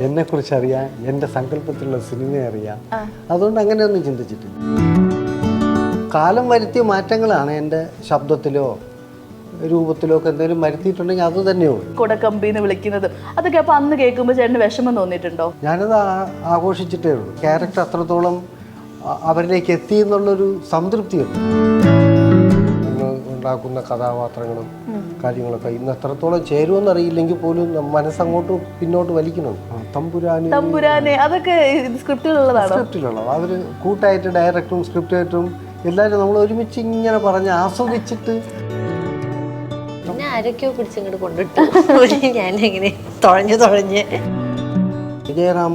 എന്നെക്കുറിച്ച് അറിയാൻ, എൻ്റെ സങ്കല്പത്തിലുള്ള സിനിമയെ അറിയാം. അതുകൊണ്ട് അങ്ങനെയൊന്നും ചിന്തിച്ചിട്ടില്ല. കാലം വരുത്തിയ മാറ്റങ്ങളാണ് എൻ്റെ ശബ്ദത്തിലോ രൂപത്തിലോ ഒക്കെ എന്തെങ്കിലും വരുത്തിയിട്ടുണ്ടെങ്കിൽ അത് തന്നെയുള്ളൂ. കൊടക്കമ്പിന്ന് വിളിക്കുന്നത് അതൊക്കെ അപ്പൊ അന്ന് കേൾക്കുമ്പോൾ ചേട്ടന് വിഷമം തോന്നിയിട്ടുണ്ടോ? ഞാനത് ആഘോഷിച്ചിട്ടേ ഉള്ളൂ. ക്യാരക്ടർ അത്രത്തോളം അവരിലേക്ക് എത്തി എന്നുള്ളൊരു സംതൃപ്തിയുണ്ട്. ഉണ്ടാക്കുന്ന കഥാപാത്രങ്ങളും കാര്യങ്ങളൊക്കെ ഇന്ന് എത്രത്തോളം ചേരുമെന്നറിയില്ലെങ്കിൽ പോലും മനസ്സങ്ങോട്ട് പിന്നോട്ട് വലിക്കുന്നുണ്ട്. തമ്പുരാനെ അതൊക്കെ സ്ക്രിപ്റ്റിലുള്ളതാണ്. സ്ക്രിപ്റ്റിലുള്ളത് അവർ കൂട്ടായിട്ട് ഡയറക്ടറും സ്ക്രിപ്റ്റായിട്ടും എല്ലാവരും നമ്മൾ ഒരുമിച്ച് ഇങ്ങനെ പറഞ്ഞ് ആസ്വദിച്ചിട്ട് പിന്നെ ആരൊക്കെയോ പിടിച്ചിങ്ങോട്ട് കൊണ്ടിട്ടു. ഞാനിങ്ങനെ തുഴഞ്ഞ് വിജയറാം,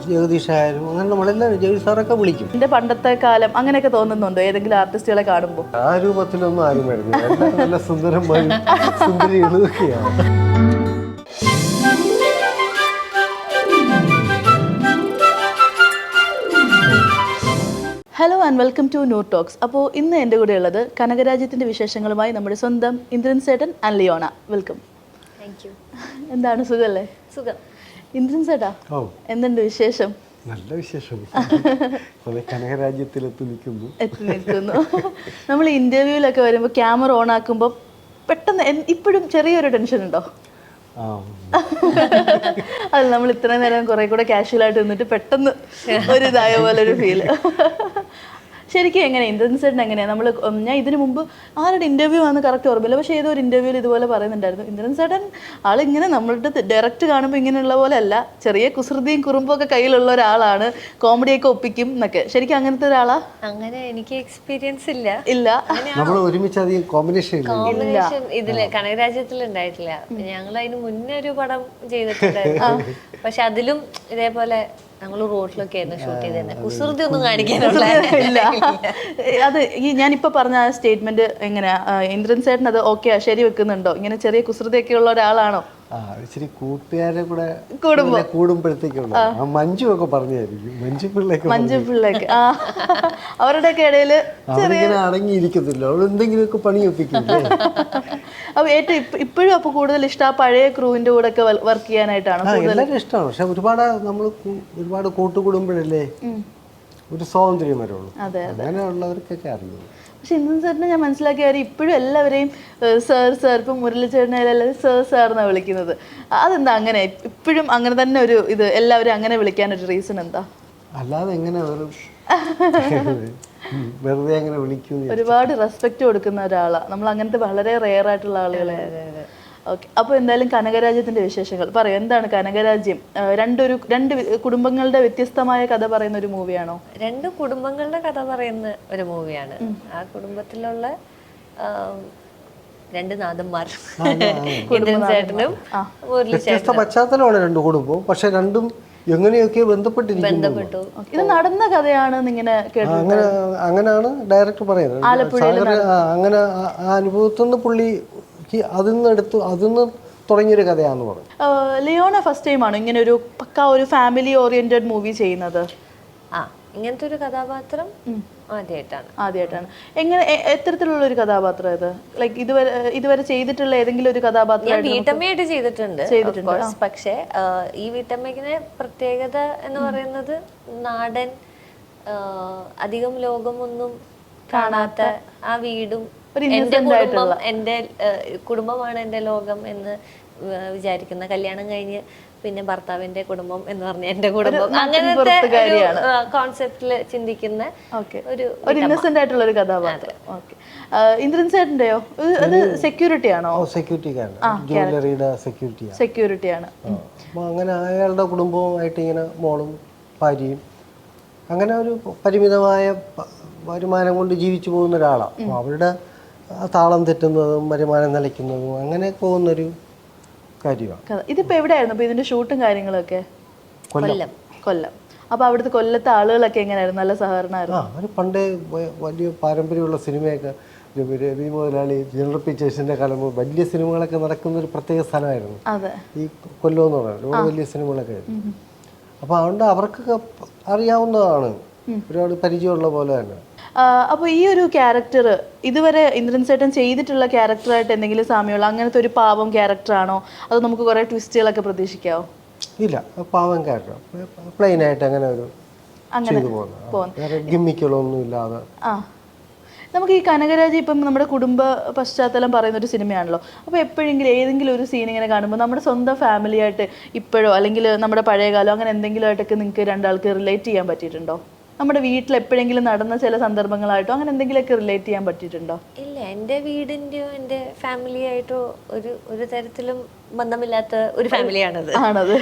ജഗദീഷായാലും അങ്ങനെ നമ്മളെല്ലാവരും ജഗദീഷ് സാറൊക്കെ വിളിക്കും. എന്റെ പണ്ടത്തെ കാലം അങ്ങനെയൊക്കെ തോന്നുന്നുണ്ടോ ഏതെങ്കിലും ആർട്ടിസ്റ്റുകളെ കാണുമ്പോൾ? ആ രൂപത്തിലൊന്നും ആരും വരുന്നില്ല. എല്ലാം നല്ല സുന്ദരന്മാരും സുന്ദരികളൊക്കെയാണ്. Hello and welcome to new talks. അപ്പോൾ ഇന്ന് എൻ്റെ കൂടെ ഉള്ളത് കനകരാജ്യത്തിൻ്റെ വിശേഷങ്ങളുമായി നമ്മുടെ സ്വന്തം ഇന്ദ്രൻ ചേട്ടൻ and Leona. Welcome. Thank you. എന്താണ്, സുഖമല്ലേ? സുഖം. ഇന്ദ്രൻ ചേട്ടാ, എന്തുണ്ട് വിശേഷം? നല്ല വിശേഷം. കനകരാജ്യത്തിലെത്തി നിൽക്കുന്നു. നമ്മൾ ഇന്റർവ്യൂവിലൊക്കെ വരുമ്പോൾ ക്യാമറ ഓൺ ആക്കുമ്പോൾ പെട്ടെന്ന് ഇപ്പോഴും ചെറിയൊരു ടെൻഷൻ ഉണ്ടോ? അത് നമ്മൾ ഇത്രയും നേരം കുറെ കൂടെ കാഷ്വലായിട്ട് നിന്നിട്ട് പെട്ടെന്ന് ഒരു ഇതായ പോലെ ഒരു ഫീല്. ശരിക്കും എങ്ങനെ ഇന്ദ്രൻ ചേട്ടൻ എങ്ങനെയാണ്? ഞാൻ ഇതിനു മുമ്പ് ആരുടെ ഇന്റർവ്യൂ ആണെന്ന് കറക്റ്റ് ഓർമ്മയില്ല, പക്ഷേ ഏതോ ഒരു ഇന്റർവ്യൂവിൽ ഇതുപോലെ പറയുന്നുണ്ടായിരുന്നു, ഇന്ദ്രൻ ചേട്ടൻ ആളിങ്ങനെ നമ്മളുടെ ഡയറക്റ്റ് കാണുമ്പോൾ ഇങ്ങനെയുള്ള പോലെ അല്ല, ചെറിയ കുസൃതിയും കുറുമ്പും ഒക്കെ കയ്യിലുള്ള ഒരാളാണ്, കോമഡിയൊക്കെ ഒപ്പിക്കും എന്നൊക്കെ. ശരിക്കും അങ്ങനത്തെ ഒരാളാ? അങ്ങനെ എനിക്ക് എക്സ്പീരിയൻസ് ഇല്ല. നമ്മൾ ഒരുമിച്ച് അധികം കോമ്പിനേഷൻ ഇതില് കനകരാജ്യത്തിൽ ഉണ്ടായിട്ടില്ല. ഞങ്ങൾ അതിന് മുന്നേ ഒരു പടം ചെയ്തിട്ടുണ്ടായിരുന്നു. പക്ഷെ അതിലും ഇതേപോലെ ഞങ്ങൾ റോഡിലൊക്കെ ആയിരുന്നു ഷൂട്ട് ചെയ്തത്. കുസൃതി ഒന്നും കാണിക്കാനുള്ള ഇല്ല. അത് ഞാനിപ്പോ പറഞ്ഞ ആ സ്റ്റേറ്റ്മെന്റ് എങ്ങനെയാ ഇന്ദ്രൻ ചേട്ടൻ അത് ഓക്കെ ശരി വെക്കുന്നുണ്ടോ? ഇങ്ങനെ ചെറിയ കുസൃതിയൊക്കെ ഉള്ള ഒരാളാണോ? ഇച്ചിരി കൂട്ടുകാരെ കൂടെ കൂടുമ്പോഴത്തേക്കുള്ള മഞ്ജു ഒക്കെ പറഞ്ഞായിരിക്കും. മഞ്ജു പിള്ളേക്ക് അവരുടെയൊക്കെ ഇടയില് അവരിങ്ങനെ അടങ്ങിയിരിക്കത്തില്ല, അവൾ എന്തെങ്കിലുമൊക്കെ പണി ഒപ്പിക്കില്ലേ. അപ്പൊ ഏറ്റവും ഇപ്പോഴും അപ്പൊ കൂടുതൽ ഇഷ്ടം ആ പഴയ ക്രൂവിന്റെ കൂടെ ഒക്കെ വർക്ക് ചെയ്യാനായിട്ടാണ്? എല്ലാവരും ഇഷ്ടമാണ്. പക്ഷെ ഒരുപാട് കൂട്ടുകൂടുമ്പോഴല്ലേ ഒരു സ്വാതന്ത്ര്യം വരുള്ളൂ. അങ്ങനെയുള്ളവർക്കൊക്കെ അറിയുള്ളൂ. പക്ഷെ ഇന്ദ്രൻ ചേട്ടനെ ഞാൻ മനസ്സിലാക്കിയ കാര്യം ഇപ്പോഴും എല്ലാവരെയും സാർ ഇപ്പം മുരളിച്ചേട്ടനെല്ലാം സാർ എന്നാണ് വിളിക്കുന്നത്. അതെന്താ അങ്ങനെ ഇപ്പോഴും അങ്ങനെ തന്നെ ഒരു ഇത് എല്ലാവരും അങ്ങനെ വിളിക്കാനൊരു റീസൺ എന്താ? അല്ലാതെ എങ്ങനെ വെറുതെ അങ്ങനെ വിളിക്കും? ഒരുപാട് റെസ്പെക്ട് കൊടുക്കുന്ന ഒരാളാണ് നമ്മൾ. അങ്ങനത്തെ വളരെ റെയർ ആയിട്ടുള്ള ആളുകളെ. ഓക്കെ. അപ്പോൾ എന്തായാലും കനകരാജ്യത്തിന്റെ വിശേഷങ്ങൾ പറയൂ. എന്താണ് കനകരാജ്യം? രണ്ട് കുടുംബങ്ങളുടെ വ്യത്യസ്തമായ കഥ പറയുന്ന ഒരു മൂവിയാണോ? രണ്ട് കുടുംബങ്ങളുടെ കഥ പറയുന്ന ഒരു മൂവിയാണ്. ആ കുടുംബത്തിലുള്ള രണ്ട് നാഥന്മാർ, ഇന്ദ്രൻ ചേട്ടനും വ്യത്യസ്ത പശ്ചാത്തലമാണ് രണ്ട് കുടുംബവും. പക്ഷെ രണ്ടും എങ്ങനെയൊക്കെ ബന്ധപ്പെട്ടു. ഇത് നടന്ന കഥയാണ് ഇങ്ങനെ കേട്ടു. അങ്ങനെയാണ് ഡയറക്ടർ പറയുന്നത്. അങ്ങനെ ആ അനുഭവത്തിൽ നിന്ന് പുള്ളി അതിന്ന് തുടങ്ങിയൊരു കഥയാന്ന് പറഞ്ഞു. ലിയോണ ഫസ്റ്റ് ടൈം ആണ് ഇങ്ങനെ ഒരു പക്ക ഒരു ഫാമിലി ഓറിയന്റഡ് മൂവി ചെയ്യുന്നത്? ഇങ്ങനത്തെ ഒരു കഥാപാത്രം ആദ്യമായിട്ടാണ്. എങ്ങനെ എത്തരത്തിലുള്ള ഒരു കഥാപാത്രം ഇത്? ലൈക്ക് ഇതുവരെ ചെയ്തിട്ടുള്ള ഏതെങ്കിലും ഒരു കഥാപാത്രം? വീട്ടമ്മയായിട്ട് ചെയ്തിട്ടുണ്ട്. പക്ഷെ ഈ വീട്ടമ്മയ്ക്ക് പ്രത്യേകത എന്ന് പറയുന്നത് നാടൻ, അധികം ലോകമൊന്നും കാണാത്ത ആ വീടും എന്റെ കുടുംബമാണ് എന്റെ ലോകം എന്ന് വിചാരിക്കുന്ന, കല്യാണം കഴിഞ്ഞ് പിന്നെ ഭർത്താവിന്റെ കുടുംബം എന്ന് പറഞ്ഞ എന്റെ കുടുംബം, അങ്ങനത്തെ കോൺസെപ്റ്റില് ചിന്തിക്കുന്ന ഒരു ഇന്നസെന്റ് ആയിട്ടുള്ള ഒരു കഥാപാത്രം. ഇന്ദ്രൻ ചേട്ടന്റെയോ? അത് സെക്യൂരിറ്റി ആണോ? സെക്യൂരിറ്റി ആണ്. അങ്ങനെ അയാളുടെ കുടുംബവുമായിട്ട് ഇങ്ങനെ മോളും ഭാര്യയും അങ്ങനെ ഒരു പരിമിതമായ വരുമാനം കൊണ്ട് ജീവിച്ചു പോകുന്ന ഒരാളാണ്. അവരുടെ താളം തെറ്റുന്നതും വരുമാനം നിലയ്ക്കുന്നതും അങ്ങനെ പോകുന്നൊരു കാര്യമാണ്. ഇതിപ്പോ എവിടെയായിരുന്നു അപ്പൊ ഇതിന്റെ ഷൂട്ടും കാര്യങ്ങളൊക്കെ? കൊല്ലം. അപ്പൊ അവിടുത്തെ കൊല്ലത്തെ ആളുകളൊക്കെ എങ്ങനെയായിരുന്നു? നല്ല സഹകരണമായിരുന്നു? അവർ പണ്ടേ വലിയ പാരമ്പര്യമുള്ള സിനിമയൊക്കെ, രവി മുതലാളി, ജനറൽ പിക്ചേഴ്സിന്റെ കാലം വലിയ സിനിമകളൊക്കെ നടക്കുന്ന ഒരു പ്രത്യേക സ്ഥലമായിരുന്നു ഈ കൊല്ലം എന്ന് പറയുന്നത്. വലിയ സിനിമകളൊക്കെ ആയിരുന്നു. അപ്പൊ അതുകൊണ്ട് അവർക്കൊക്കെ അറിയാവുന്നതാണ്, ഒരുപാട് പരിചയമുള്ള പോലെ തന്നെ. അപ്പോൾ ഈ ഒരു ക്യാരക്ടർ ഇതുവരെ ഇന്ദ്രൻ ചേട്ടൻ ചെയ്തിട്ടുള്ള ക്യാരക്ടറായിട്ട് എന്തെങ്കിലും സാമ്യമുള്ള അങ്ങനത്തെ ഒരു പാവം ക്യാരക്ടറാണോ? അത് നമുക്ക് കുറേ ട്വിസ്റ്റുകളൊക്കെ പ്രതീക്ഷിക്കാമോ? ഇല്ല, പാവം ക്യാരക്ടർ, പ്ലെയിൻ ആയിട്ട് അങ്ങനെ ഒരു ചെയ്തു പോകുന്നത്, വേറെ ഗിമ്മിക്കുകളൊന്നും ഇല്ലാതെ. ആ, നമുക്ക് ഈ കനകരാജ് ഇപ്പം നമ്മുടെ കുടുംബ പശ്ചാത്തലം പറയുന്ന ഒരു സിനിമയാണല്ലോ. അപ്പോൾ എപ്പോഴെങ്കിലും ഏതെങ്കിലും ഒരു സീൻ ഇങ്ങനെ കാണുമ്പോൾ നമ്മുടെ സ്വന്തം ഫാമിലിയായിട്ട് ഇപ്പോഴോ അല്ലെങ്കിൽ നമ്മുടെ പഴയകാലം അങ്ങനെ എന്തെങ്കിലും ആയിട്ടൊക്കെ നിങ്ങൾക്ക് രണ്ടാൾക്ക് റിലേറ്റ് ചെയ്യാൻ പറ്റിയിട്ടുണ്ടോ? നമ്മുടെ വീട്ടിൽ എപ്പോഴെങ്കിലും നടന്ന ചില സന്ദർഭങ്ങളായിട്ടോ അങ്ങനെ എന്തെങ്കിലുമൊക്കെ റിലേറ്റ് ചെയ്യാൻ പറ്റിയിട്ടുണ്ടോ? ഇല്ല, എൻ്റെ വീടിൻ്റെയോ എൻ്റെ ഫാമിലിയായിട്ടോ ഒരു തരത്തിലും ബന്ധമില്ലാത്ത ഒരു ഫാമിലിയാണത്.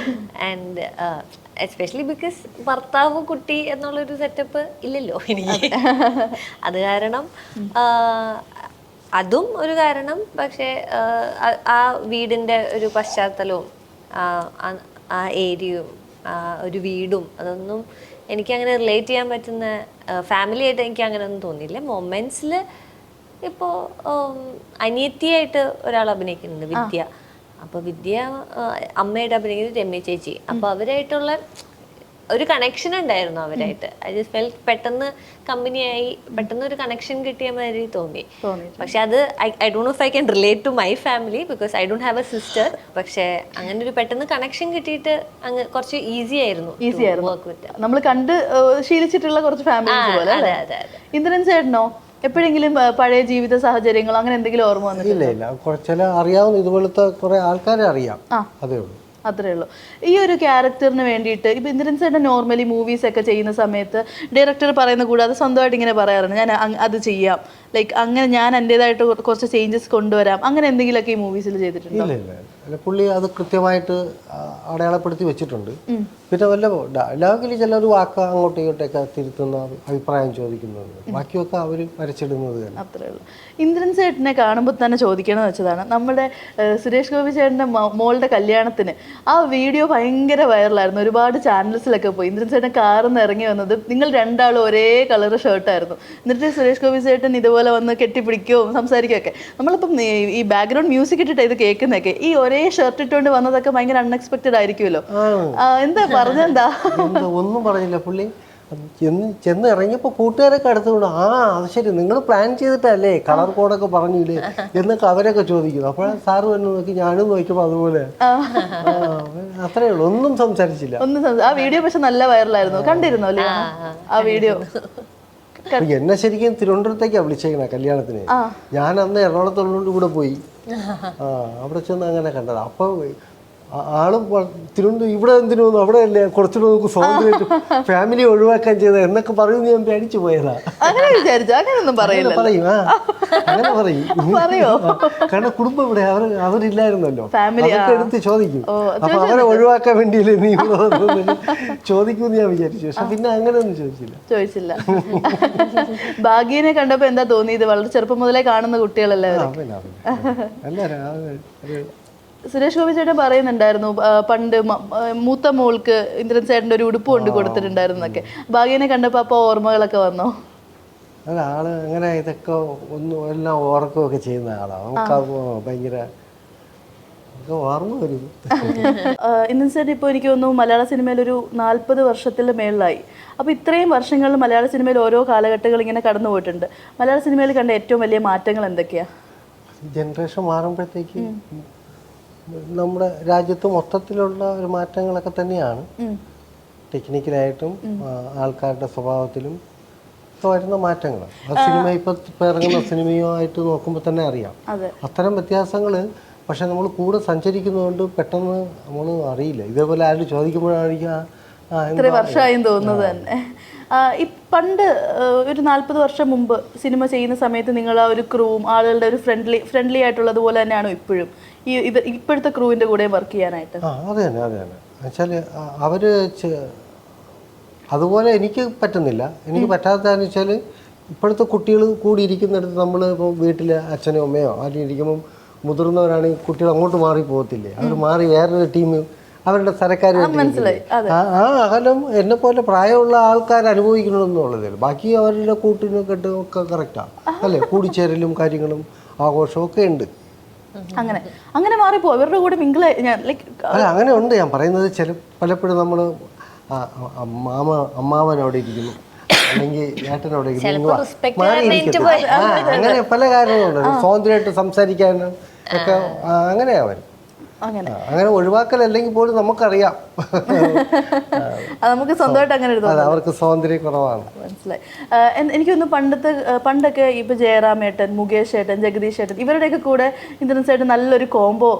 ആൻഡ് എസ്പെഷ്യലി ബിക്കോസ് ഭർത്താവ് കുട്ടി എന്നുള്ളൊരു സെറ്റപ്പ് ഇല്ലല്ലോ എനിക്ക്. അത് കാരണം അതും ഒരു കാരണം. പക്ഷേ ആ വീടിൻ്റെ ഒരു പശ്ചാത്തലവും ആ ഏരിയയും ഒരു വീടും അതൊന്നും എനിക്കങ്ങനെ റിലേറ്റ് ചെയ്യാൻ പറ്റുന്ന ഫാമിലിയായിട്ട് എനിക്ക് അങ്ങനെ ഒന്നും തോന്നിയില്ല. മൊമെന്റ്സിൽ ഇപ്പോൾ അനിയത്തിയായിട്ട് ഒരാൾ അഭിനയിക്കുന്നുണ്ട്, വിദ്യ. അപ്പോൾ വിദ്യ അമ്മയായിട്ട് അഭിനയിക്കുന്നത് രമ്യ ചേച്ചി. അപ്പോൾ അവരായിട്ടുള്ള ഒരു കണക്ഷൻ ഉണ്ടായിരുന്നു അവരായിട്ട്. ഐ ജസ്റ്റ് ഫെൽ പെട്ടെന്ന് കമ്പനിയായി പെട്ടെന്ന് ഒരു കണക്ഷൻ കിട്ടിയ മാതിരി തോന്നി. പക്ഷെ അത് I don't know if I can relate to my family because I don't have a sister. പക്ഷെ അങ്ങനെ ഒരു പെട്ടെന്ന് കണക്ഷൻ കിട്ടിയിട്ട് അങ്ങ് കുറച്ച് ഈസി ആയിരുന്നു വർക്ക് വിത്ത്. നമ്മൾ കണ്ട് ശീലിച്ചിട്ടുള്ള കുറച്ച് ഫാമിലീസ് പോലെ. ഇന്ദ്രൻ ചേട്ടനോ എപ്പോഴെങ്കിലും പഴയ ജീവിത സാഹചര്യങ്ങളോ അങ്ങനെ എന്തെങ്കിലും ഓർമ്മ വന്നിട്ടില്ല? ഇല്ല, ചില അറിയാവുന്ന ഇതുപോലത്തെ കുറെ ആൾക്കാരെ അറിയാം, അതേ ഉള്ളൂ. അത്രേ ഉള്ളൂ. ഈ ഒരു ക്യാരക്ടറിന് വേണ്ടിയിട്ട് ഇപ്പം ഇന്ദ്രൻ ചേട്ടൻ നോർമലി മൂവീസ് ഒക്കെ ചെയ്യുന്ന സമയത്ത് ഡയറക്ടർ പറയുന്ന കൂടാതെ സ്വന്തമായിട്ട് ഇങ്ങനെ പറയാറുണ്ട്, ഞാൻ അത് ചെയ്യാം, ലൈക്ക് അങ്ങനെ ഞാൻ എൻ്റെതായിട്ട് കുറച്ച് ചേഞ്ചസ് കൊണ്ടുവരാം, അങ്ങനെ എന്തെങ്കിലുമൊക്കെ ഈ മൂവീസിൽ ചെയ്തിട്ടുണ്ടോ? ഇല്ല, പുള്ളി അത് കൃത്യമായിട്ട് അടയാളപ്പെടുത്തി വെച്ചിട്ടുണ്ട്. പിന്നെ വല്ല ഡയലോഗിൽ ചിലർ വാക്ക് അങ്ങോട്ടും ഇങ്ങോട്ടൊക്കെ തിരുത്തുന്ന അഭിപ്രായം ചോദിക്കുന്നത്, ബാക്കിയൊക്കെ അവർ വരച്ചിടുന്നത് തന്നെ. അത്രേ ഉള്ളൂ. ഇന്ദ്രൻ ചേട്ടനെ കാണുമ്പോൾ തന്നെ ചോദിക്കണമെന്ന് വെച്ചതാണ്, നമ്മുടെ സുരേഷ് ഗോപി ചേട്ടൻ്റെ മോളുടെ കല്യാണത്തിന് ആ വീഡിയോ ഭയങ്കര വൈറലായിരുന്നു, ഒരുപാട് ചാനൽസിലൊക്കെ പോയി. ഇന്ദ്രൻ ചേട്ടൻ കാറിൽ നിന്ന് ഇറങ്ങി വന്നത് നിങ്ങൾ രണ്ടാളും ഒരേ കളർ ഷർട്ടായിരുന്നു. എന്നിട്ട് സുരേഷ് ഗോപി ചേട്ടൻ ഇതുപോലെ വന്ന് കെട്ടിപ്പിടിക്കുകയും സംസാരിക്കുകയൊക്കെ. നമ്മളിപ്പം ഈ ബാക്ക്ഗ്രൗണ്ട് മ്യൂസിക് ഇട്ടിട്ട് ഇത് കേൾക്കുന്നതൊക്കെ ഈ ഒരേ ഷർട്ട് ഇട്ടുകൊണ്ട് വന്നതൊക്കെ ഭയങ്കര അൺഎക്സ്പെക്റ്റഡ് ആയിരിക്കുമല്ലോ. എന്താ പറഞ്ഞെന്താ? ഒന്നും പറഞ്ഞില്ല പുള്ളി. ചെന്ന് ഇറങ്ങിയപ്പോൾ കൂട്ടുകാരൊക്കെ അടുത്തുകൊണ്ട് അത് ശരി നിങ്ങൾ പ്ലാൻ ചെയ്തിട്ടല്ലേ കളർ കോഡൊക്കെ പറഞ്ഞില്ലേ എന്നൊക്കെ അവരൊക്കെ ചോദിക്കുന്നു. അപ്പോൾ സാറ് വന്ന് നോക്കി, ഞാനും നോക്കിയപ്പോൾ അതുപോലെ. അത്രേ ഉള്ളൂ, ഒന്നും സംസാരിച്ചില്ല. ആ വീഡിയോ പക്ഷെ നല്ല വൈറലായിരുന്നു, കണ്ടിരുന്നോ അല്ലേ ആ വീഡിയോ? എന്നെ ശരിക്കും തിരുവനന്തപുരത്തേക്കാണ് വിളിച്ചേക്കണ കല്യാണത്തിന്. ഞാൻ അന്ന് എറണാകുളത്തുള്ളതുകൊണ്ട് കൂടെ പോയി. അവിടെ ചെന്ന് അങ്ങനെ കണ്ടത്. അപ്പോൾ ആളും തിരുവനന്തപുരം ഇവിടെ എന്തിനു വന്നു, അവിടെ അല്ലേ കുറച്ചുകൂടെ നമുക്ക് സ്വാതന്ത്ര്യം ഫാമിലി ഒഴിവാക്കാൻ ചെയ്ത എന്നൊക്കെ പറയുമെന്ന് ഞാൻ പേടിച്ചു പോയതാ. പറയും അങ്ങനെ പറയും, കാരണം കുടുംബം ഇവിടെ അവരില്ലായിരുന്നല്ലോ, അതൊക്കെ എടുത്ത് ചോദിക്കും. അപ്പൊ അവരെ ഒഴിവാക്കാൻ വേണ്ടിയല്ലേ നീ ഇവിടെ വന്നത് ചോദിക്കുമെന്ന് ഞാൻ വിചാരിച്ചു. പക്ഷെ പിന്നെ അങ്ങനെയൊന്നും ചോദിച്ചില്ല. ഭാഗ്യനെ കണ്ടപ്പോ എന്താ തോന്നിയത്? വളരെ ചെറുപ്പം മുതലേ കാണുന്ന കുട്ടികളല്ലേ? സുരേഷ് ഗോപി ചേട്ടൻ പറയുന്നുണ്ടായിരുന്നു പണ്ട് മൂത്ത മോൾക്ക് ഇന്ദ്രൻ ചേട്ടൻ്റെ ഒരു ഉടുപ്പ് കൊണ്ട് കൊടുത്തിട്ടുണ്ടായിരുന്നു എന്നൊക്കെ. ഭാഗ്യനെ കണ്ടപ്പോൾ അപ്പോൾ ഓർമ്മകളൊക്കെ വന്നോ? ആള് അങ്ങനെ ഇതൊക്കെ ഒന്നും എല്ലാം ഓർക്കുകയൊക്കെ ചെയ്യുന്ന ആളാണ്. നമുക്ക് ഭയങ്കര ഓർമ്മ വരും. ഇന്ദ്രൻ ചേട്ടൻ ഇപ്പോൾ എനിക്ക് തോന്നുന്നു മലയാള സിനിമയിൽ ഒരു 40 വർഷത്തിൽ മേളിലായി. അപ്പോൾ ഇത്രയും വർഷങ്ങളിൽ മലയാള സിനിമയിൽ ഓരോ കാലഘട്ടങ്ങൾ ഇങ്ങനെ കടന്നു പോയിട്ടുണ്ട്. മലയാള സിനിമയിൽ കണ്ട ഏറ്റവും വലിയ മാറ്റങ്ങൾ എന്തൊക്കെയാണ്? ജനറേഷൻ മാറുമ്പോഴത്തേക്ക് നമ്മുടെ രാജ്യത്ത് മൊത്തത്തിലുള്ള ഒരു മാറ്റങ്ങളൊക്കെ തന്നെയാണ്. ടെക്നിക്കലായിട്ടും ആൾക്കാരുടെ സ്വഭാവത്തിലും ഒക്കെ വരുന്ന മാറ്റങ്ങൾ. ആ സിനിമ ഇപ്പം ഇറങ്ങുന്ന സിനിമയുമായിട്ട് നോക്കുമ്പോൾ തന്നെ അറിയാം അത്തരം വ്യത്യാസങ്ങൾ. പക്ഷെ നമ്മൾ കൂടെ സഞ്ചരിക്കുന്നതുകൊണ്ട് പെട്ടെന്ന് നമ്മൾ അറിയില്ല. ഇതേപോലെ ആരും ചോദിക്കുമ്പോഴായിരിക്കും ഇത്ര വർഷമായും തോന്നുന്നത് തന്നെ. പണ്ട് ഒരു 40 വർഷം മുമ്പ് സിനിമ ചെയ്യുന്ന സമയത്ത് നിങ്ങൾ ആ ഒരു ക്രൂവും ആളുകളുടെ ഒരു ഫ്രണ്ട്ലി ആയിട്ടുള്ളത് പോലെ തന്നെയാണോ ഇപ്പോഴും ഇപ്പോഴത്തെ ക്രൂവിൻ്റെ കൂടെ വർക്ക് ചെയ്യാനായിട്ട്? അതെ തന്നെ വെച്ചാൽ അവര് അതുപോലെ എനിക്ക് പറ്റുന്നില്ല. എനിക്ക് പറ്റാത്തതെന്ന് വെച്ചാൽ ഇപ്പോഴത്തെ കുട്ടികൾ കൂടി ഇരിക്കുന്നിടത്ത് നമ്മൾ ഇപ്പോൾ വീട്ടിൽ അച്ഛനോ അമ്മയോ ആരും ഇരിക്കുമ്പം മുതിർന്നവരാണെങ്കിൽ കുട്ടികൾ അങ്ങോട്ട് മാറി പോകത്തില്ലേ? അവർ മാറി വേറൊരു ടീം അവരുടെ സ്ഥലക്കാർ ആ അകലം എന്നെ പോലെ പ്രായമുള്ള ആൾക്കാർ അനുഭവിക്കണമെന്നുള്ളതേ. ബാക്കി അവരുടെ കൂട്ടിനും കെട്ടും ഒക്കെ കറക്റ്റാണ് അല്ലേ? കൂടിച്ചേരലും കാര്യങ്ങളും ആഘോഷവും ഒക്കെ ഉണ്ട്. അങ്ങനെ മാറിപ്പോ അവരുടെ കൂടെ മിങ്കിള് അങ്ങനെ ഉണ്ട്. ഞാൻ പറയുന്നത് പലപ്പോഴും നമ്മൾ അമ്മാവൻ അവിടെ ഇരിക്കുന്നു, അല്ലെങ്കിൽ ഏട്ടനവിടെ ഇരിക്കുന്നു, അങ്ങനെ പല കാര്യങ്ങളുണ്ട്. സ്വാതന്ത്ര്യമായിട്ട് സംസാരിക്കാനും ഒക്കെ അങ്ങനെയാ വരും. അങ്ങനെ ഒഴിവാക്കലല്ലെങ്കിൽ പോലും നമുക്കറിയാം നമുക്ക് സ്വന്തമായിട്ട് അങ്ങനെ ഒരു അതെ, അവർക്ക് സ്വാതന്ത്ര്യം കുറവാണ്. മനസ്സിലായി. എനിക്കൊന്ന് പണ്ടൊക്കെ ഇപ്പൊ ജയറാമേട്ടൻ, മുകേഷ് ഏട്ടൻ, ജഗദീഷ് ഏട്ടൻ ഇവരുടെയൊക്കെ കൂടെ ഇന്ദ്രൻസ് ഏട്ടൻ നല്ലൊരു കോംബോ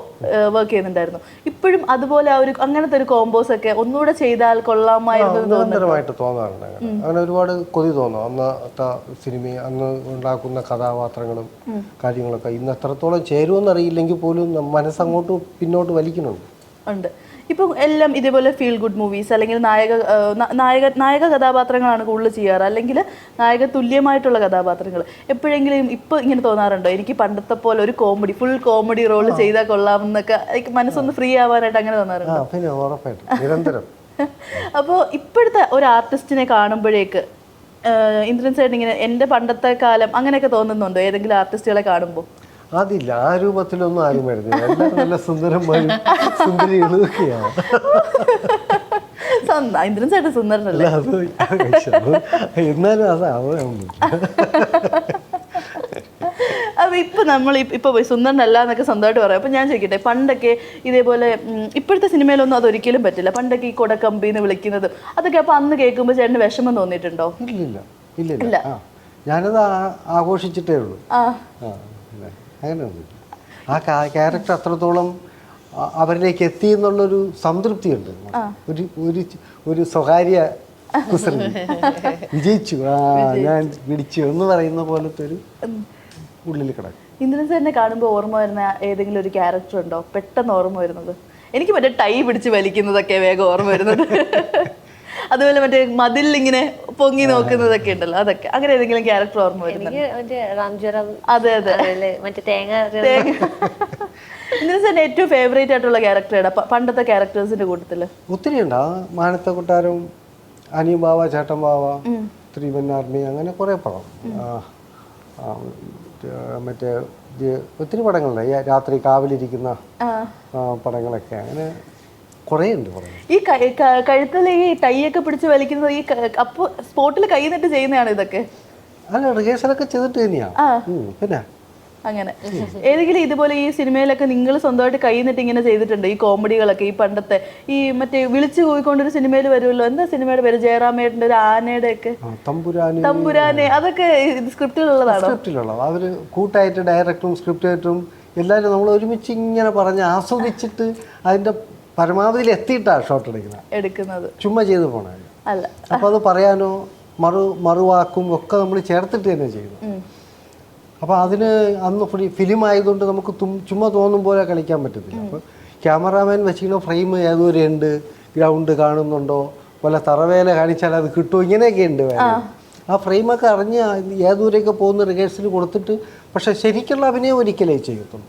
വർക്ക് ചെയ്യുന്നുണ്ടായിരുന്നു. ഇപ്പോഴും അതുപോലെ ആ ഒരു അങ്ങനത്തെ ഒരു കോംബോസ് ഒക്കെ ഒന്നുകൂടെ ചെയ്താൽ കൊള്ളാമായിരുന്നു നിരന്തരമായിട്ട് തോന്നാറുണ്ട്. അങ്ങനെ ഒരുപാട് കൊതി തോന്നും. അന്നത്തെ സിനിമ, അന്ന് ഉണ്ടാക്കുന്ന കഥാപാത്രങ്ങളും കാര്യങ്ങളൊക്കെ ഇന്ന് എത്രത്തോളം ചേരുമെന്നറിയില്ലെങ്കിൽ പോലും മനസ്സങ്ങോട്ട് പിന്നോട്ട് വലിക്കുന്നുണ്ട്. ഉണ്ട്. ഇപ്പം എല്ലാം ഇതേപോലെ ഫീൽ ഗുഡ് മൂവീസ് അല്ലെങ്കിൽ നായക കഥാപാത്രങ്ങളാണ് കൂടുതൽ ചെയ്യാറ്, അല്ലെങ്കിൽ നായക തുല്യമായിട്ടുള്ള കഥാപാത്രങ്ങൾ. എപ്പോഴെങ്കിലും ഇപ്പോൾ ഇങ്ങനെ തോന്നാറുണ്ടോ എനിക്ക് പണ്ടത്തെ പോലെ ഒരു ഫുൾ കോമഡി റോൾ ചെയ്താൽ കൊള്ളാമെന്നൊക്കെ മനസ്സൊന്ന് ഫ്രീ ആവാനായിട്ട് അങ്ങനെ തോന്നാറുണ്ടോ? പിന്നെ ഉറപ്പായിട്ടും നിരന്തരം. അപ്പോൾ ഇപ്പോഴത്തെ ഒരു ആർട്ടിസ്റ്റിനെ കാണുമ്പോഴേക്ക് ഇന്ദ്രൻസ് ഏട്ടൻ ഇങ്ങനെ എൻ്റെ പണ്ടത്തെ കാലം അങ്ങനെയൊക്കെ തോന്നുന്നുണ്ടോ ഏതെങ്കിലും ആർട്ടിസ്റ്റുകളെ കാണുമ്പോൾ? അതില്ല, ആ രൂപത്തിലൊന്നും ആരും വരുന്നില്ല. എല്ലാം നല്ല സുന്ദരന്മാരും സുന്ദരികളൊക്കെയാണ്. ഇന്ദ്രൻസ് ഏട്ടൻ സുന്ദരനല്ലേ? എന്നാലും അതാവുന്നു. അപ്പൊ ഇപ്പൊ പോയി സുന്ദരനല്ല എന്നൊക്കെ സ്വന്തമായിട്ട് പറയാം. അപ്പൊ ഞാൻ ചോദിക്കട്ടെ, പണ്ടൊക്കെ ഇതേപോലെ ഇപ്പോഴത്തെ സിനിമയിലൊന്നും അതൊരിക്കലും പറ്റില്ല. പണ്ടൊക്കെ ഈ കൊടക്കമ്പിന്ന് വിളിക്കുന്നതും അതൊക്കെ അപ്പൊ അന്ന് കേൾക്കുമ്പോൾ ചേട്ടന് വിഷമം തോന്നിയിട്ടുണ്ടോ? ഇല്ല, ഞാനത് ആഘോഷിച്ചിട്ടേ ഉള്ളൂ. അങ്ങനെയൊന്നുമില്ല. ആ ക്യാരക്ടർ അത്രത്തോളം അവരിലേക്ക് എത്തി എന്നുള്ളൊരു സംതൃപ്തിയുണ്ട്. ഒരു സ്വകാര്യ കുസൃതി വിജയിച്ചു, ഞാൻ പിടിച്ചു എന്ന് പറയുന്ന പോലത്തെ ഒരു ഉള്ളിൽ കിടക്കും. ഇന്ദ്രൻസ് തന്നെ കാണുമ്പോൾ ഓർമ്മ വരുന്ന ഏതെങ്കിലും ഒരു ക്യാരക്ടർ ഉണ്ടോ പെട്ടെന്ന് ഓർമ്മ വരുന്നത്? എനിക്ക് മറ്റേ ടൈ പിടിച്ച് വലിക്കുന്നതൊക്കെ വേഗം ഓർമ്മ വരുന്നത്. അതുപോലെ മറ്റേ മതിൽ ഇങ്ങനെ പൊങ്ങി നോക്കുന്നതൊക്കെ ഉണ്ടല്ലോ, അതൊക്കെ. അങ്ങനെ ഏതെങ്കിലും ക്യാരക്ടർ ഓർമ്മ വരുന്നത്? അതെ ഇന്ദ്രൻസ് തന്നെ ഏറ്റവും ഫേവറേറ്റ് ആയിട്ടുള്ള ക്യാരക്ടർ ഏടാ പണ്ടത്തെ ക്യാരക്ടേഴ്സിന്റെ കൂട്ടത്തില്? ഒത്തിരി ഉണ്ട്. മാനത്തെ കൊട്ടാരം, അനിയൻ ബാവ, ചേട്ടൻ ബാവ, ത്രിവന്നാർമി, അങ്ങനെ കുറെ പടം. മറ്റേ ഒത്തിരി പടങ്ങളുണ്ട്. രാത്രി കാവലിരിക്കുന്ന പടങ്ങളൊക്കെ, അങ്ങനെ കുറേ ഉണ്ട്. ഈ കഴുത്തിൽ ഈ ടൈയൊക്കെ പിടിച്ച് വലിക്കുന്നത് ഈ അപ്പൊ സ്പോട്ടിൽ കൈ നിട്ട് ചെയ്യുന്നതാണ് ഇതൊക്കെ? അല്ല, റിഹേഴ്സലൊക്കെ ചെയ്തിട്ട് തന്നെയാ. പിന്നെ അങ്ങനെ ഏതെങ്കിലും ഇതുപോലെ ഈ സിനിമയിലൊക്കെ നിങ്ങൾ സ്വന്തമായിട്ട് കൈ നിട്ട് ഇങ്ങനെ ചെയ്തിട്ടുണ്ട് ഈ കോമഡികളൊക്കെ? ഈ പണ്ടത്തെ ഈ മറ്റേ വിളിച്ചു പോയിക്കൊണ്ടൊരു സിനിമയിൽ വരുമല്ലോ, എന്താ സിനിമയുടെ പേര്? ജയറാമേട്ടൻ്റെ ഒരു ആനയുടെ ഒക്കെ തമ്പുരാനെ, അതൊക്കെ സ്ക്രിപ്റ്റിലുള്ളതാണ്? സ്ക്രിപ്റ്റിലുള്ളത്. അവര് കൂട്ടായിട്ട് ഡയറക്ടറും സ്ക്രിപ്റ്റ് റൈറ്ററും എല്ലാവരും നമ്മൾ ഒരുമിച്ച് ഇങ്ങനെ പറഞ്ഞ് ആസ്വദിച്ചിട്ട് അതിന്റെ പരമാവധിയിൽ എത്തിയിട്ടാണ് ഷോട്ട് എടുക്കുന്നത്. ചുമ്മാ ചെയ്ത് പോണ അല്ല. അപ്പൊ അത് പറയാനോ മറുവാക്കും ഒക്കെ നമ്മൾ ചേർത്തിട്ട് തന്നെ ചെയ്യുന്നു. അപ്പോൾ അതിന് അന്ന് ഫിലിം ആയതുകൊണ്ട് നമുക്ക് ചുമ്മാ തോന്നും പോലെ കളിക്കാൻ പറ്റത്തില്ല. അപ്പോൾ ക്യാമറാമാൻ വെച്ചിരിക്കുന്ന ഫ്രെയിം ഏതുവരെ ഉണ്ട്, ഗ്രൗണ്ട് കാണുന്നുണ്ടോ, വല്ല തറവേല കാണിച്ചാൽ അത് കിട്ടുമോ, ഇങ്ങനെയൊക്കെ ഉണ്ട്. ആ ഫ്രെയിമൊക്കെ അറിഞ്ഞ് ഏതുവരെയൊക്കെ പോകുന്ന റിഹേഴ്സൽ കൊടുത്തിട്ട്, പക്ഷെ ശരിക്കുള്ള അഭിനയം ഒരിക്കലേ ചെയ്യത്തുള്ളൂ.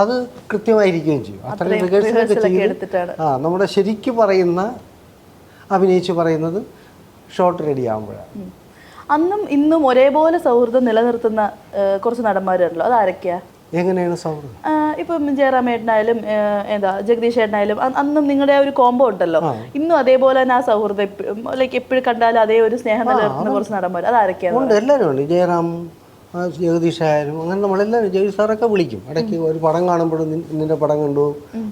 അത് കൃത്യമായിരിക്കുകയും ചെയ്യും. അത്രയും റിഹേഴ്സലൊക്കെ ചെയ്ത് നമ്മുടെ ശരിക്കും പറയുന്ന അഭിനയിച്ച് പറയുന്നത് ഷോട്ട് റെഡി ആകുമ്പോഴാണ്. അന്നും ഇന്നും ഒരേപോലെ സൗഹൃദം നിലനിർത്തുന്ന കുറച്ച് നടന്മാരുണ്ടല്ലോ, അതാരൊക്കെയാ? എങ്ങനെയാണ് സൗഹൃദം? ഇപ്പം ജയറാമേട്ടനായാലും ജഗദീഷ് ഏട്ടനായാലും അന്നും നിങ്ങളുടെ ആ ഒരു കോംബോ ഉണ്ടല്ലോ, ഇന്നും അതേപോലെ തന്നെ ആ സൗഹൃദം ലൈക്ക് എപ്പോഴും കണ്ടാലും അതേ ഒരു സ്നേഹം നിലനിർത്തുന്ന കുറച്ച് നടന്മാർ, അതാരൊക്കെയാണ്? എല്ലാവരും ഉണ്ട്. ജയറാം, ജഗദീഷ് ആയാലും അങ്ങനെ നമ്മളെല്ലാവരും. ജഗദീഷ് സാറൊക്കെ വിളിക്കും ഇടയ്ക്ക്. ഒരു പടം കാണുമ്പോഴും നിന്റെ പടം കണ്ടു,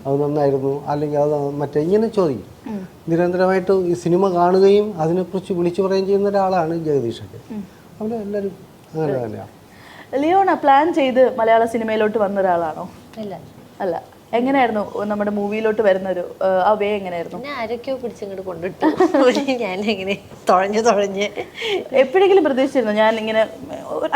അത് നന്നായിരുന്നു, അല്ലെങ്കിൽ അത് മറ്റേ ഇങ്ങനെ ചോദിക്കും. നിരന്തരമായിട്ട് ഈ സിനിമ കാണുകയും അതിനെക്കുറിച്ച് വിളിച്ചു പറയുകയും ചെയ്യുന്ന ഒരാളാണ് ജഗദീഷൊക്കെ. അവരെല്ലാവരും അങ്ങനെ തന്നെയാണ്. ലിയോണ പ്ലാൻ ചെയ്ത് മലയാള സിനിമയിലോട്ട് വന്ന ഒരാളാണോ? അല്ല. എങ്ങനെയായിരുന്നു നമ്മുടെ മൂവിയിലോട്ട് വരുന്നൊരു ആ വേ എങ്ങനെയായിരുന്നു? ആരൊക്കെയോ പിടിച്ചിങ്ങോട്ട് കൊണ്ടിട്ടു. ഞാനിങ്ങനെ തുഴഞ്ഞ് എപ്പോഴെങ്കിലും പ്രതീക്ഷിച്ചിരുന്നു ഞാൻ ഇങ്ങനെ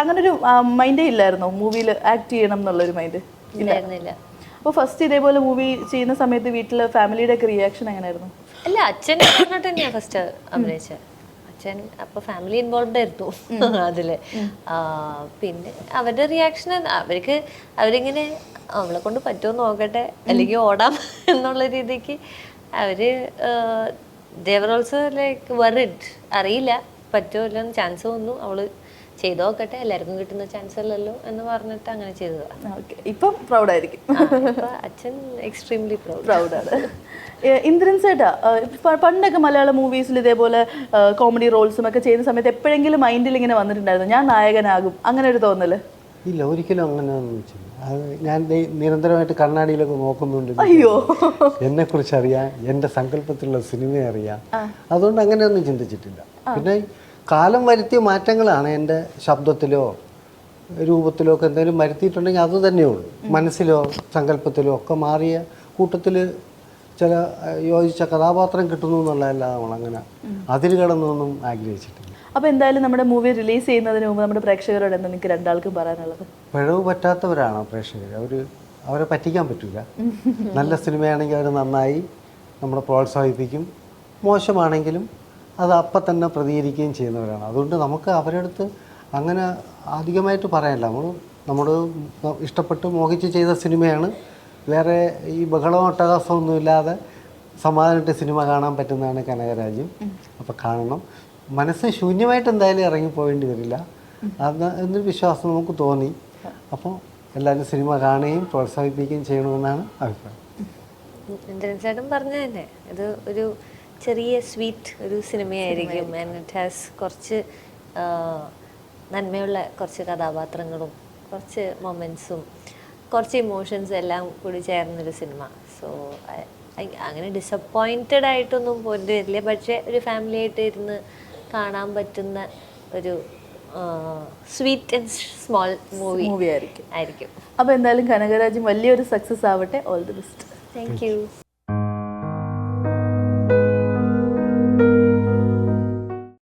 അങ്ങനെ ഒരു മൈൻഡേ ഇല്ലായിരുന്നോ മൂവിയിൽ ആക്ട് ചെയ്യണം എന്നുള്ളൊരു മൈൻഡ്? ഇല്ലായിരുന്നില്ല. അപ്പോൾ ഫസ്റ്റ് ഇതേപോലെ മൂവി ചെയ്യുന്ന സമയത്ത് വീട്ടിലെ ഫാമിലിയുടെ ഒക്കെ റിയാക്ഷൻ എങ്ങനെയായിരുന്നു? അല്ല, അച്ഛൻ പറഞ്ഞിട്ട് തന്നെയാണ് ഫസ്റ്റ് അഭിനയിച്ചത്. അച്ഛൻ അപ്പോൾ ഫാമിലി ഇൻവോൾവ് ആയിരുന്നു അതില്. പിന്നെ അവരുടെ റിയാക്ഷൻ അവരിങ്ങനെ അവളെ കൊണ്ട് പറ്റുമോ നോക്കട്ടെ, അല്ലെങ്കിൽ ഓടാം എന്നുള്ള രീതിക്ക് അവര് ദേവർ ഓൾസോ ലൈക്ക് വറിഡ്. അറിയില്ല പറ്റുമോ ഇല്ലെന്ന്, ചാൻസ് വന്നു, അവള് ചെയ്ത് നോക്കട്ടെ, എല്ലാവർക്കും കിട്ടുന്ന ചാൻസ് അല്ലല്ലോ എന്ന് പറഞ്ഞിട്ട് അങ്ങനെ ചെയ്തതാണ്. ഇപ്പം പ്രൗഡായിരിക്കും. അച്ഛൻ എക്സ്ട്രീംലി പ്രൗഡാണ്. ഇന്ദ്രൻസ് ഏട്ടാ, പണ്ടൊക്കെ മലയാള മൂവീസിൽ ഇതേപോലെ കോമഡി റോൾസും ഒക്കെ ചെയ്യുന്ന സമയത്ത് എപ്പോഴെങ്കിലും മൈൻഡിൽ ഇങ്ങനെ വന്നിട്ടുണ്ടായിരുന്നു ഞാൻ നായകനാകും, അങ്ങനെ ഒരു തോന്നല്? ഇല്ല, ഒരിക്കലും അങ്ങനെ ഒന്നും ചെയ്യില്ല. അത് ഞാൻ നിരന്തരമായിട്ട് കണ്ണാടിയിലൊക്കെ നോക്കുന്നുണ്ട്. അയ്യോ, എന്നെക്കുറിച്ച് അറിയാം, എൻ്റെ സങ്കല്പത്തിലുള്ള സിനിമയെ അറിയാം. അതുകൊണ്ട് അങ്ങനെയൊന്നും ചിന്തിച്ചിട്ടില്ല. പിന്നെ കാലം വരുത്തിയ മാറ്റങ്ങളാണ് എൻ്റെ ശബ്ദത്തിലോ രൂപത്തിലോ ഒക്കെ എന്തെങ്കിലും വരുത്തിയിട്ടുണ്ടെങ്കിൽ അത് തന്നെയുള്ളൂ. മനസ്സിലോ സങ്കല്പത്തിലോ ഒക്കെ മാറിയ കൂട്ടത്തിൽ ചില യോജിച്ച കഥാപാത്രം കിട്ടുന്നു എന്നുള്ളതല്ല നമ്മളങ്ങനെ അതിൽ കിടന്നൊന്നും ആഗ്രഹിച്ചിട്ടില്ല. അപ്പോൾ എന്തായാലും നമ്മുടെ മൂവി റിലീസ് ചെയ്യുന്നതിന് മുമ്പ് നമ്മുടെ പ്രേക്ഷകരോട് എന്താ നിങ്ങൾക്ക് രണ്ടാൾക്കും പറയാനുള്ളത്? പിഴവ് പറ്റാത്തവരാണ് പ്രേക്ഷകർ. അവരെ പറ്റിക്കാൻ പറ്റില്ല. നല്ല സിനിമയാണെങ്കിൽ അവർ നന്നായി നമ്മളെ പ്രോത്സാഹിപ്പിക്കും, മോശമാണെങ്കിലും അത് അപ്പം തന്നെ പ്രതികരിക്കുകയും ചെയ്യുന്നവരാണ്. അതുകൊണ്ട് നമുക്ക് അവരുടെ അടുത്ത് അങ്ങനെ അധികമായിട്ട് പറയാനില്ല. നമ്മൾ ഇഷ്ടപ്പെട്ട് മോഹിച്ച് ചെയ്ത സിനിമയാണ്. വേറെ ഈ ബഹളവും ഒട്ടകാസമൊന്നും ഇല്ലാതെ സമാധാനമായിട്ട് സിനിമ കാണാൻ പറ്റുന്നതാണ് കനകരാജ്യം. അപ്പോൾ കാണണം. മനസ്സ് ശൂന്യമായിട്ട് എന്തായാലും ഇറങ്ങിപ്പോവേണ്ടി വരില്ല എന്നൊരു വിശ്വാസം നമുക്ക് തോന്നി. അപ്പോൾ എല്ലാവരും സിനിമ കാണുകയും പ്രോത്സാഹിപ്പിക്കുകയും ചെയ്യണമെന്നാണ് അഭിപ്രായം. ഇന്ദ്രൻ ചേട്ടൻ പറഞ്ഞ തന്നെ ഇത് ഒരു ചെറിയ സ്വീറ്റ് ഒരു സിനിമയായിരിക്കും. ആൻഡ് ഇറ്റ് ഹാസ് കുറച്ച് നന്മയുള്ള കുറച്ച് കഥാപാത്രങ്ങളും കുറച്ച് മൊമെൻറ്റ്സും കുറച്ച് ഇമോഷൻസും എല്ലാം കൂടി ചേർന്നൊരു സിനിമ. സോ അങ്ങനെ ഡിസപ്പോയിൻറ്റഡ് ആയിട്ടൊന്നും പോയിട്ട് വരില്ല. പക്ഷേ ഒരു ഫാമിലി ആയിട്ട് ഇരുന്ന് കാണാൻ പറ്റുന്ന ഒരു സ്വീറ്റ് ആൻഡ് സ്മോൾ മൂവി ആയിരിക്കും. അപ്പോൾ എന്തായാലും കനകരാജ്യം വലിയൊരു സക്സസ് ആവട്ടെ. All the best. Thank you.